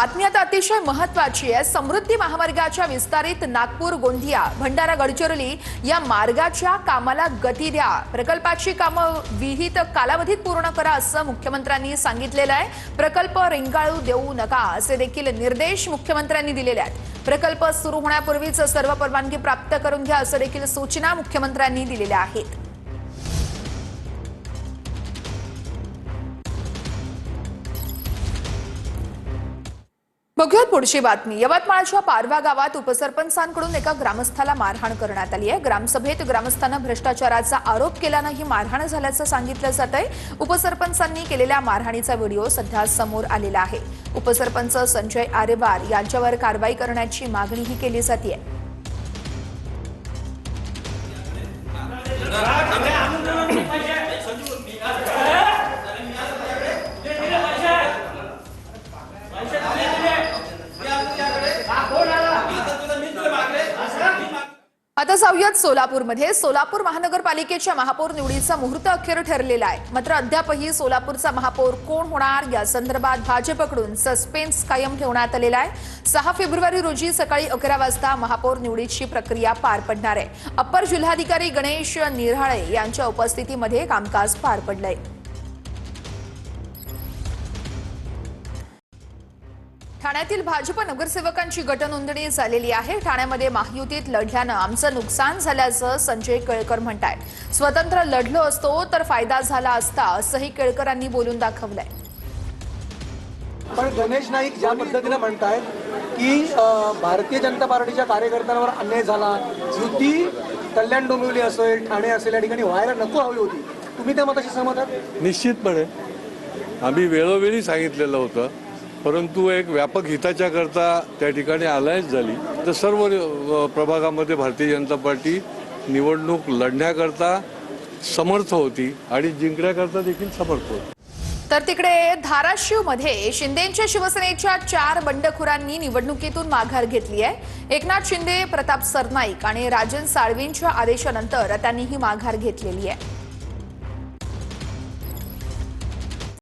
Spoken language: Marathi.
बातमी आता अतिशय महत्त्वाची आहे। समृद्धी महामार्गाच्या विस्तारित नागपूर गोंदिया भंडारा गडचिरोली या मार्गाच्या कामाला गती द्या। प्रकल्पाची कामं विहित कालावधीत पूर्ण करा असं मुख्यमंत्र्यांनी सांगितलेलं आहे। प्रकल्प रेंगाळू देऊ नका असे देखील निर्देश मुख्यमंत्र्यांनी दिलेले आहेत। प्रकल्प सुरू होण्यापूर्वीच सर्व परवानगी प्राप्त करून घ्या असं देखील सूचना मुख्यमंत्र्यांनी दिलेल्या आहेत। बघूयात पुढची बातमी। यवतमाळच्या पारवा गावात उपसरपंचांकडून एका ग्रामस्थाला मारहाण करण्यात आली आहे। ग्रामसभेत ग्रामस्थांना भ्रष्टाचाराचा आरोप केल्यानं ही मारहाण झाल्याचं सांगितलं जातंय। उपसरपंचांनी केलेल्या मारहाणीचा व्हिडिओ सध्या समोर आलेला आहे। उपसरपंच संजय आरेवार यांच्यावर कारवाई करण्याची मागणीही केली जाते। आता जाऊयात सोलापूरमध्ये। सोलापूर महानगरपालिकेच्या महापौर निवडीचा मुहूर्त अखेर ठरलेला आहे। मात्र अद्यापही सोलापूरचा महापौर कोण होणार या संदर्भात भाजपकडून सस्पेन्स कायम ठेवण्यात आलेला आहे। 6 फेब्रुवारी रोजी सकाळी 11 वाजता महापौर निवडीची प्रक्रिया पार पडणार आहे। अप्पर जिल्हाधिकारी गणेश निराळे यांच्या उपस्थितीमध्ये कामकाज पार पडलंय। ठाण्यातील भाजप नगरसेवकांची गटनोंदणी झालेली आहे। ठाण्यामध्ये महायुतीत लढल्यानं आमचं नुकसान झाल्याचं संजय केळकर म्हणतात। स्वतंत्र लढलो असतो तर फायदा झाला असता असंही केळकरांनी बोलून दाखवलंय। पण गणेश नाईक ज्या पद्धतीने म्हणतायत की भारतीय जनता पार्टीच्या कार्यकर्त्यांवर अन्याय झाला, युती कल्याण डोंबिवली असेल ठाणे असेल या ठिकाणी व्हायला नको हवी होती, तुम्ही त्या मताशी सहमत आहात? निश्चितपणे आम्ही वेळोवेळी सांगितलेलं होतं, परंतु एक व्यापक हिताच्या करता त्या ठिकाणी अलायन्स झाली तर सर्व प्रभागामध्ये भारतीय जनता पार्टी निवडणूक लढण्याकरता समर्थ होती आणि जिंकण्याकरता देखील समर्थ होती। तर तिकडे धाराशिवमध्ये शिंदेच्या शिवसेनेच्या 4 बंडखोरांनी निवडणुकीतून माघार घेतली आहे। एकनाथ शिंदे, प्रताप सरनाईक आणि राजन साळवींच्या आदेशानंतर त्यांनी ही माघार घेतलेली आहे।